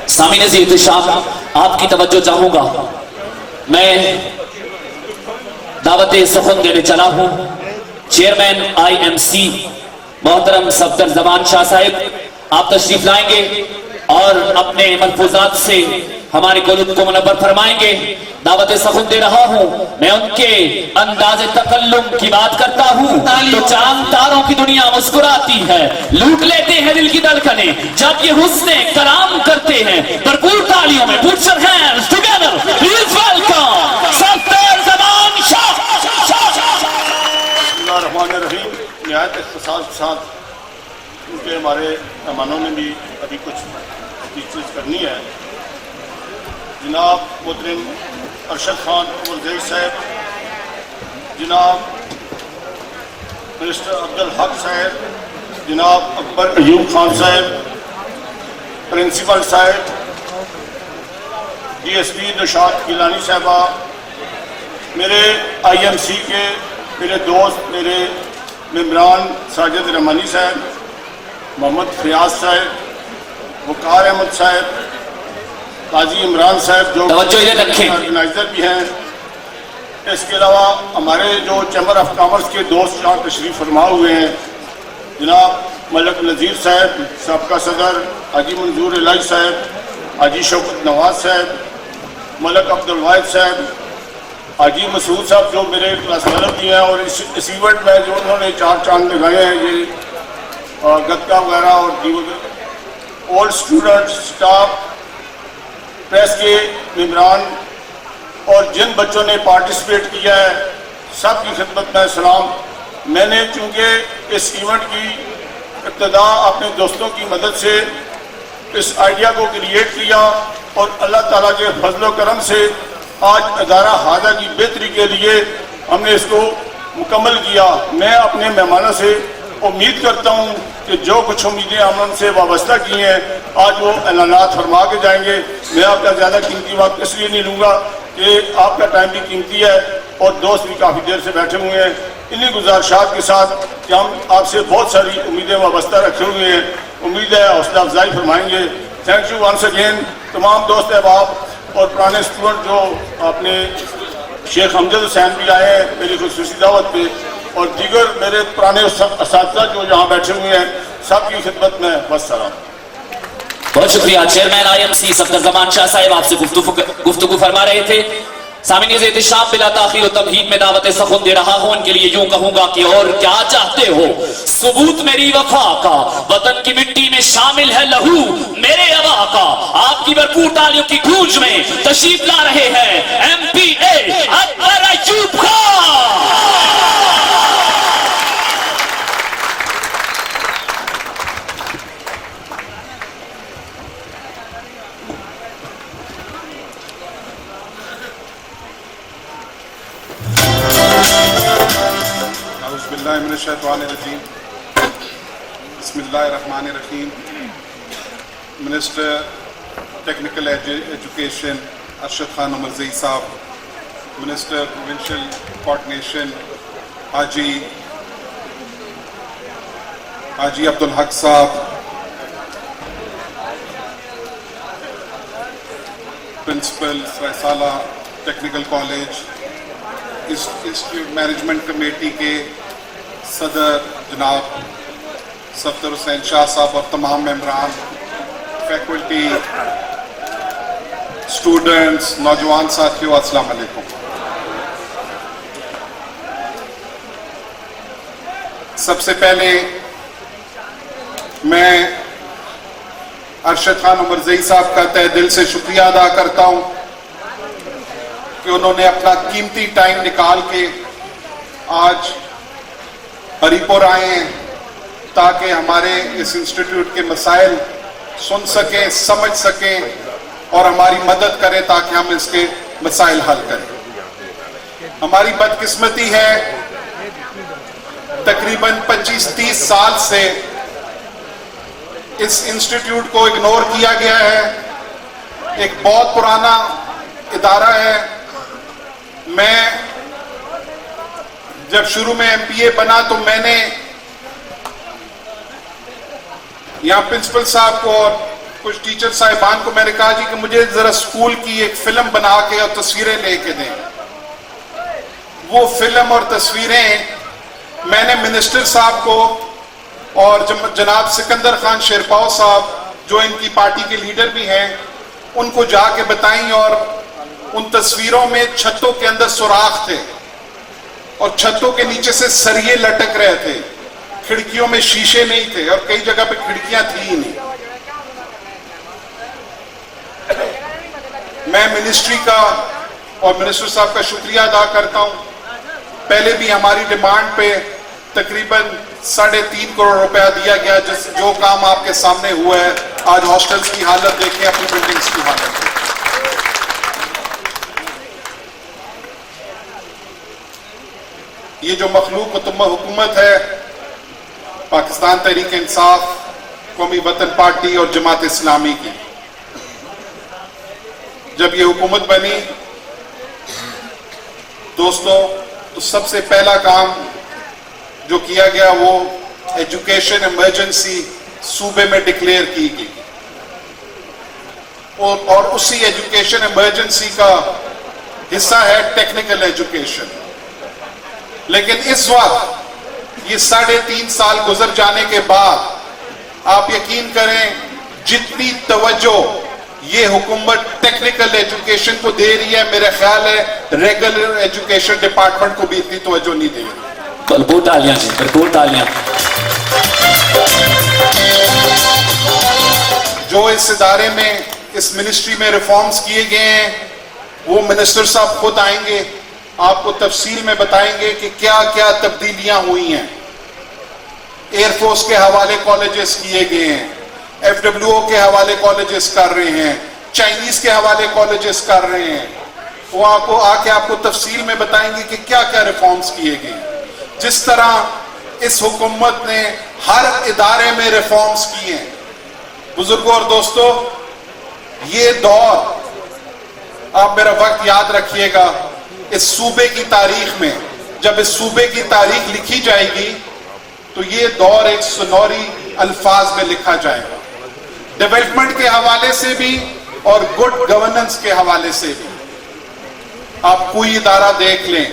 سامعین عزیز احتشام، آپ کی توجہ چاہوں گا. میں دعوت سخن دینے چلا ہوں. چیئرمین IMC محترم صفدر زمان شاہ صاحب آپ تشریف لائیں گے اور اپنے ملفوظات سے ہمارے قلوب کو منور فرمائیں گے. دعوت سخن دے رہا ہوں. میں ان کے انداز تکلم کی بات کرتا ہوں تو چاند تاروں کی دنیا مسکراتی ہے. لوٹ لیتے ہیں دل کی دھڑکنیں جب یہ حسن کرام کرتے ہیں. بھرپور تالیوں میں put your hands together. Please welcome Safdar زمان شاہ. بسم اللہ الرحمن الرحیم. نہایت اختصار کے ساتھ کیونکہ ہمارے مہمانوں نے بھی ابھی کچھ اسپیچز کرنی ہے. جناب محترم ارشد خان عمرزئی صاحب، جناب منسٹر عبدالحق صاحب، جناب اکبر ایوب خان صاحب، پرنسپل صاحب، DSP نشاط گیلانی صاحبہ، میرے IMC کے میرے دوست، میرے ممبران ساجد رحمانی صاحب، محمد فیاض صاحب، وقار احمد صاحب، قاضی عمران صاحب جو آرگنائزر بھی ہیں. اس کے علاوہ ہمارے جو چیمبر آف کامرس کے دوست یہاں تشریف فرما ہوئے ہیں، جناب ملک نذیر صاحب سابقہ صدر، حاجی منظور الہی صاحب، حاجی شوکت نواز صاحب، ملک عبدالواحد صاحب، حاجی مسعود صاحب جو میرے کلاس فیلو بھی ہیں اور اس ایونٹ میں جو انہوں نے چار چاند لگائے ہیں، یہ گتکا وغیرہ اور اولڈ اسٹوڈنٹ اسٹاف، پریس کے ممبران اور جن بچوں نے پارٹیسپیٹ کیا ہے، سب کی خدمت میں سلام. میں نے چونکہ اس ایونٹ کی ابتدا اپنے دوستوں کی مدد سے اس آئیڈیا کو کریٹ کیا اور اللہ تعالیٰ کے فضل و کرم سے آج ادارہ ہادہ کی بہتری کے لیے ہم نے اس کو مکمل کیا. میں اپنے مہمانوں سے امید کرتا ہوں کہ جو کچھ امیدیں ہم ان سے وابستہ کی ہیں آج وہ اعلانات فرما کے جائیں گے. میں آپ کا زیادہ قیمتی وقت اس لیے نہیں لوں گا کہ آپ کا ٹائم بھی قیمتی ہے اور دوست بھی کافی دیر سے بیٹھے ہوئے ہیں. انہی گزارشات کے ساتھ کہ ہم آپ سے بہت ساری امیدیں وابستہ رکھے ہوئے ہیں. امید ہے حوصلہ افزائی فرمائیں گے. Thank you once again. تمام دوست احباب اور پرانے اسٹوڈنٹ جو اپنے شیخ امجد حسین بھی آئے ہیں میری خصوصی دعوت پہ، اور دیگر میرے پرانے اساتذہ جو یہاں بیٹھے ہوئے ہیں، سب کی خدمت میں والسلام. بہت شکریہ. چیئرمین IMC صفدر زمان شاہ صاحب آپ سے گفتگو فرما رہے تھے. سامعین عزیز احتشام، بلا تاخیر و تمہید میں دعوت سخن دے رہا ہوں. ان کے لیے یوں کہوں گا کہ اور کیا چاہتے ہو، ثبوت میری وفا کا، وطن کی مٹی میں شامل ہے لہو میرے آبا کا. آپ کی بھرپور تالیوں کی گونج میں تشریف لا رہے ہیں MPA اکبر ایوب خان. بسم اللہ من الشیطان الرجیم. بسم اللہ الرحمن الرحیم. Minister technical education Arshad Khan Umarzai صاحب، minister provincial coordination Haji Abdul Haq صاحب، پرنسپل سالہ technical college, institute management committee کے صدر جناب صفدر حسین شاہ صاحب اور تمام ممبران، فیکلٹی، اسٹوڈنٹس، نوجوان ساتھیوں، السلام علیکم. سب سے پہلے میں ارشد خان عمرزئی صاحب کا تہ دل سے شکریہ ادا کرتا ہوں کہ انہوں نے اپنا قیمتی ٹائم نکال کے آج ہری پور آئے ہیں تاکہ ہمارے اس انسٹیٹیوٹ کے مسائل سن سکیں، سمجھ سکیں اور ہماری مدد کریں تاکہ ہم اس کے مسائل حل کریں. ہماری بدقسمتی ہے تقریباً 25-30 سال سے اس انسٹیٹیوٹ کو اگنور کیا گیا ہے. ایک بہت پرانا ادارہ ہے. میں جب شروع میں MPA بنا تو میں نے یہاں پرنسپل صاحب کو اور کچھ ٹیچر صاحبان کو میں نے کہا جی کہ مجھے ذرا اسکول کی ایک فلم بنا کے اور تصویریں لے کے دیں. وہ فلم اور تصویریں میں نے منسٹر صاحب کو اور جناب سکندر خان شیرپاؤ صاحب جو ان کی پارٹی کے لیڈر بھی ہیں ان کو جا کے بتائیں, اور ان تصویروں میں چھتوں کے اندر سوراخ تھے اور چھتوں کے نیچے سے سریے لٹک رہے تھے, کھڑکیوں میں شیشے نہیں تھے اور کئی جگہ پہ کھڑکیاں تھی ہی نہیں. میں منسٹری کا اور منسٹر صاحب کا شکریہ ادا کرتا ہوں. پہلے بھی ہماری ڈیمانڈ پہ تقریباً 3.5 کروڑ روپیہ دیا گیا, جو کام آپ کے سامنے ہوا ہے. آج ہاسٹلز کی حالت دیکھیں, اپنی بلڈنگز کی حالت دیکھیں. یہ جو مخلوق حکومت ہے پاکستان تحریک انصاف, قومی وطن پارٹی اور جماعت اسلامی کی, جب یہ حکومت بنی دوستوں تو سب سے پہلا کام جو کیا گیا وہ ایجوکیشن ایمرجنسی صوبے میں ڈکلیئر کی گئی, اور اسی ایجوکیشن ایمرجنسی کا حصہ ہے ٹیکنیکل ایجوکیشن. لیکن اس وقت یہ 3.5 سال گزر جانے کے بعد آپ یقین کریں جتنی توجہ یہ حکومت ٹیکنیکل ایجوکیشن کو دے رہی ہے, میرا خیال ہے ریگولر ایجوکیشن ڈپارٹمنٹ کو بھی اتنی توجہ نہیں دے رہی. بھرپور تالیاں جی, بھرپور تالیاں. جو اس ادارے میں اس منسٹری میں ریفارمز کیے گئے ہیں وہ منسٹر صاحب خود آئیں گے, آپ کو تفصیل میں بتائیں گے کہ کیا کیا تبدیلیاں ہوئی ہیں. ایئر فورس کے حوالے کالجز کیے گئے ہیں, ایف ڈبلیو او کے حوالے کالجز کر رہے ہیں, چائنیز کے حوالے کالجز کر رہے ہیں. وہ آپ کو آ کے آپ کو تفصیل میں بتائیں گے کہ کیا کیا ریفارمز کیے گئے ہیں. جس طرح اس حکومت نے ہر ادارے میں ریفارمز کیے ہیں. بزرگوں اور دوستوں, یہ دور آپ میرا وقت یاد رکھیے گا, اس صوبے کی تاریخ میں جب اس صوبے کی تاریخ لکھی جائے گی تو یہ دور ایک سنوری الفاظ میں لکھا جائے گا, ڈیولپمنٹ کے حوالے سے بھی اور گڈ گورننس کے حوالے سے بھی. آپ کوئی ادارہ دیکھ لیں,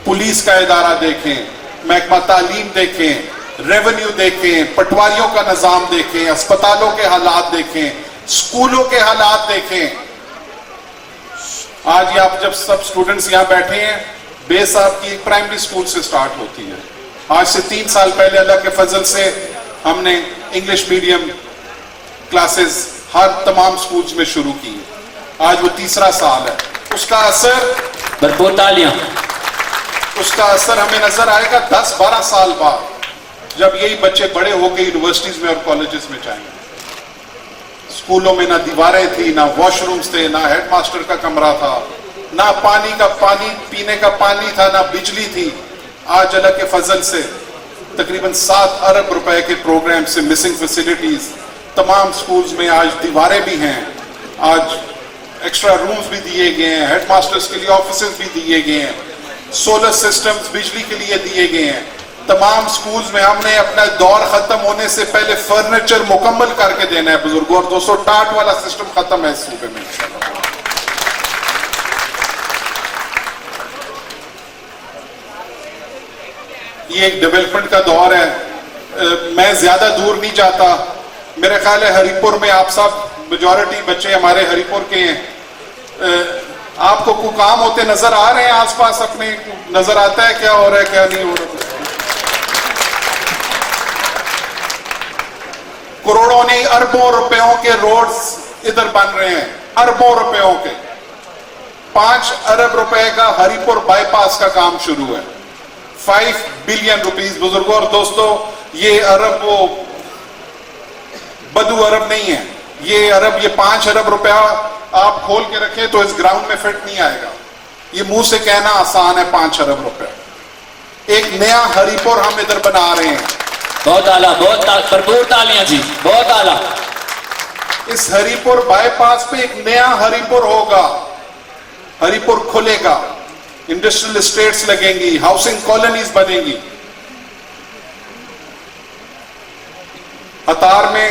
پولیس کا ادارہ دیکھیں, محکمہ تعلیم دیکھیں, ریونیو دیکھیں, پٹواریوں کا نظام دیکھیں, اسپتالوں کے حالات دیکھیں, اسکولوں کے حالات دیکھیں. آج یہ آپ جب سب سٹوڈنٹس یہاں بیٹھے ہیں, بیس آپ کی ایک پرائمری سکول سے سٹارٹ ہوتی ہے. آج سے 3 سال پہلے اللہ کے فضل سے ہم نے انگلش میڈیم کلاسز ہر تمام سکولز میں شروع کی ہے. آج وہ 3را سال ہے. اس کا اثر بھرپور تالیاں. اس کا اثر ہمیں نظر آئے گا 10-12 سال بعد, جب یہی بچے بڑے ہو کے یونیورسٹیز میں اور کالجز میں جائیں گے. اسکولوں میں نہ دیواریں تھی, نہ واش رومز تھے, نہ ہیڈ ماسٹر کا کمرہ تھا, نہ پانی پینے کا پانی تھا, نہ بجلی تھی. آج اللہ کے فضل سے تقریباً 7 ارب روپے کے پروگرام سے مسنگ فیسلٹیز تمام سکولز میں, آج دیواریں بھی ہیں, آج ایکسٹرا رومز بھی دیے گئے ہیں, ہیڈ ماسٹرز کے لیے آفیسز بھی دیے گئے ہیں, سولر سسٹمز بجلی کے لیے دیے گئے ہیں. تمام سکولز میں ہم نے اپنا دور ختم ہونے سے پہلے فرنیچر مکمل کر کے دینا ہے. بزرگوں اور دوستوں, ٹاٹ والا سسٹم ختم ہے اس صوبے میں. یہ ایک ڈیولپمنٹ کا دور ہے. میں زیادہ دور نہیں جاتا. میرے خیال ہے ہری پور میں آپ سب میجورٹی بچے ہمارے ہری پور کے ہیں. آپ کو کوئی کام ہوتے نظر آ رہے ہیں آس پاس, اپنے نظر آتا ہے کیا ہو رہا ہے کیا نہیں ہو رہا. کروڑوں نہیں اربوں روپیوں کے روڈز ادھر بن رہے ہیں, اربوں روپیوں کے. 5 ارب روپے کا ہری پور بائی پاس کا کام شروع ہے. 5 بلین روپیز. بزرگوں اور دوستوں, یہ ارب وہ بدو ارب نہیں ہے. یہ ارب, یہ 5 ارب روپیہ آپ کھول کے رکھیں تو اس گراؤنڈ میں فٹ نہیں آئے گا. یہ منہ سے کہنا آسان ہے 5 ارب روپے. ایک نیا ہری پور ہم ادھر بنا رہے ہیں. بہت اعلیٰ, بہت بھرپور تالیاں جی, بہت اعلیٰ. اس ہری پور بائی پاس پہ ایک نیا ہری پور ہوگا. ہری پور کھلے گا, انڈسٹریل اسٹیٹس لگیں گی, ہاؤسنگ کالونیز بنیں گی. ہتار میں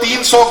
300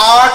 8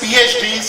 PhDs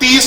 30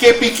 KPK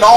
9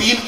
3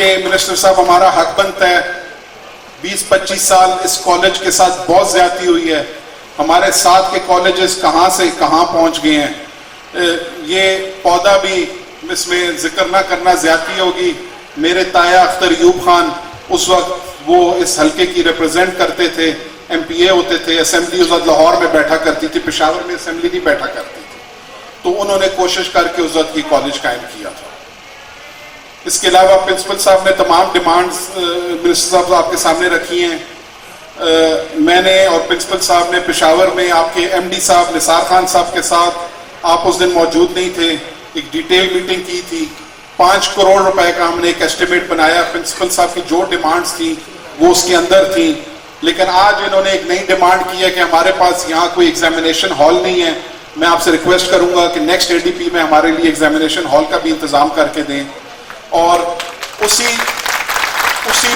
کہ منسٹر صاحب ہمارا حق بنتا ہے. 20-25 سال اس کالج کے ساتھ بہت زیادتی ہوئی ہے. ہمارے ساتھ کے کالجز کہاں سے کہاں پہنچ گئے ہیں. یہ پودا بھی اس میں ذکر نہ کرنا زیادتی ہوگی. میرے تایا اختر ایوب خان اس وقت وہ اس حلقے کی ریپرزینٹ کرتے تھے, ایم پی اے ہوتے تھے. اسمبلی اس وقت لاہور میں بیٹھا کرتی تھی, پشاور میں اسمبلی نہیں بیٹھا کرتی تھی. تو انہوں نے کوشش کر کے اس وقت کی کالج قائم کیا تھا. اس کے علاوہ پرنسپل صاحب نے تمام ڈیمانڈز منسٹر صاحب آپ کے سامنے رکھی ہیں. میں نے اور پرنسپل صاحب نے پشاور میں آپ کے ایم ڈی صاحب نثار خان صاحب کے ساتھ, آپ اس دن موجود نہیں تھے, ایک ڈیٹیل میٹنگ کی تھی. 5 کروڑ روپے کا ہم نے ایک ایسٹیمیٹ بنایا. پرنسپل صاحب کی جو ڈیمانڈز تھیں وہ اس کے اندر تھیں. لیکن آج انہوں نے ایک نئی ڈیمانڈ کی ہے کہ ہمارے پاس یہاں کوئی ایگزامینیشن ہال نہیں ہے. میں آپ سے ریکویسٹ کروں گا کہ نیکسٹ ADP میں ہمارے لیے ایگزامینیشن ہال کا بھی انتظام کر کے دیں. اور اسی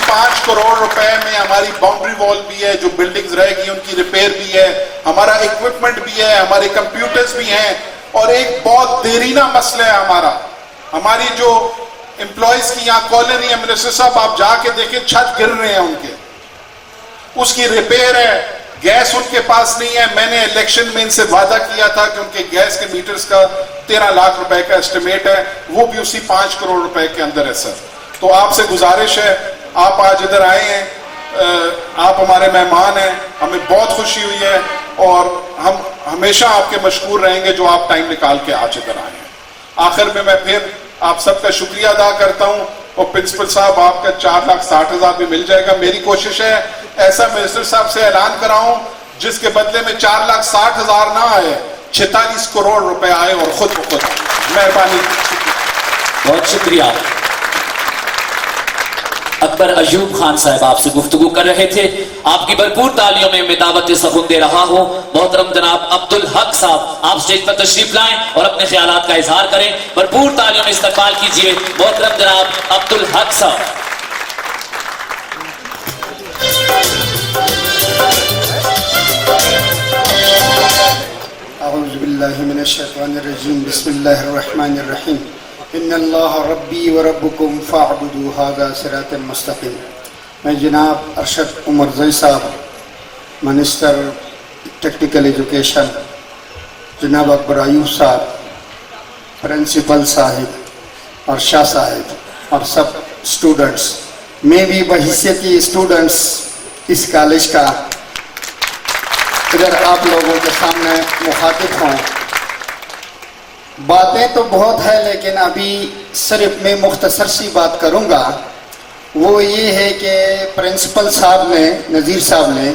5 کروڑ روپے میں ہماری باؤنڈری وال بھی ہے, جو بلڈنگز رہ گئی ان کی ریپیئر بھی ہے, ہمارا ایکوپمنٹ بھی ہے, ہمارے کمپیوٹرز بھی ہیں. اور ایک بہت دیرینہ مسئلہ ہے ہماری جو امپلائیز کی یہاں کالونی ہے. منسٹر صاحب آپ جا کے دیکھیں, چھت گر رہے ہیں ان کے, اس کی ریپیئر ہے. گیس ان کے پاس نہیں ہے. میں نے الیکشن میں ان سے وعدہ کیا تھا کہ ان کے گیس کے میٹرز کا 13 لاکھ روپے کا ایسٹیمیٹ ہے, وہ بھی اسی 5 کروڑ روپے کے اندر ہے. سر تو آپ سے گزارش ہے, آپ آج ادھر آئے ہیں, آپ ہمارے مہمان ہیں, ہمیں بہت خوشی ہوئی ہے اور ہم ہمیشہ آپ کے مشکور رہیں گے جو آپ ٹائم نکال کے آج ادھر آئے ہیں. آخر میں پھر آپ سب کا شکریہ ادا کرتا ہوں. اور پرنسپل صاحب آپ کا 4,60,000 بھی مل جائے گا. میری کوشش ہے ایسا منسٹر صاحب سے اعلان کراؤں جس کے بدلے میں 4,60,000 نہ آئے, 46 کروڑ روپے آئے اور خود بخود. مہربانی. بہت شکریہ. اکبر ایوب خان صاحب آپ سے گفتگو کر رہے تھے. آپ کی بھرپور تالیوں میں میں دعوت سخن دے رہا ہوں. محترم جناب عبدالحق صاحب آپ سٹیج پر تشریف لائیں اور اپنے خیالات کا اظہار کریں. بھرپور تالیوں میں استقبال کیجئے محترم جناب عبدالحق صاحب. اعوذ باللہ من الشیطان الرجیم. بسم اللہ الرحمن الرحیم. ان اللہ ربی و ربکم فاعبدوا ھذا صراط مستقیم. میں جناب ارشد عمر زئی صاحب, منسٹر ٹیکنیکل ایجوکیشن, جناب اکبر ایوب صاحب, پرنسپل صاحب اور شاہ صاحب اور سب اسٹوڈنٹس, میں بھی بحیثیتی اسٹوڈنٹس اس کالج کا ادھر آپ لوگوں کے سامنے مخاطب ہوں. باتیں تو بہت ہے لیکن ابھی صرف میں مختصر سی بات کروں گا. وہ یہ ہے کہ پرنسپل صاحب نے, نذیر صاحب نے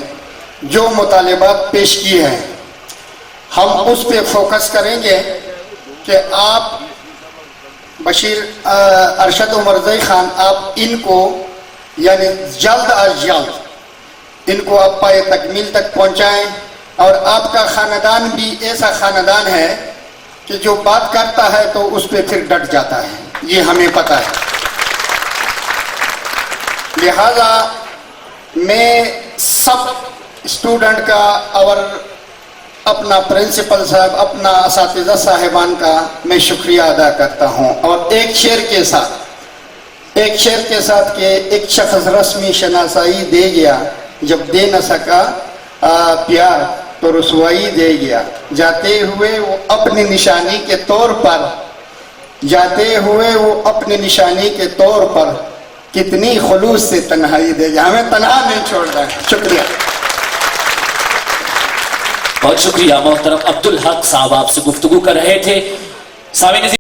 جو مطالبات پیش کی ہیں ہم اس پہ فوکس کریں گے کہ آپ بشیر ارشد عمر زئی خان آپ ان کو یعنی جلد از جلد ان کو آپ پائے تکمیل تک پہنچائیں. اور آپ کا خاندان بھی ایسا خاندان ہے کہ جو بات کرتا ہے تو اس پہ پھر ڈٹ جاتا ہے, یہ ہمیں پتہ ہے. لہذا میں سب اسٹوڈنٹ کا اور اپنا پرنسپل صاحب, اپنا اساتذہ صاحبان کا میں شکریہ ادا کرتا ہوں. اور ایک شعر کے ساتھ کہ ایک شخص رسمی شناسائی دے گیا, جب دے نہ سکا پیار تو رسوائی دے گیا. جاتے ہوئے وہ اپنی نشانی کے طور پر, جاتے ہوئے وہ اپنی نشانی کے طور پر کتنی خلوص سے تنہائی دے گیا. ہمیں تنہا نہیں چھوڑ رہا ہے. شکریہ. بہت شکریہ. محترم عبدالحق صاحب آپ سے گفتگو کر رہے تھے.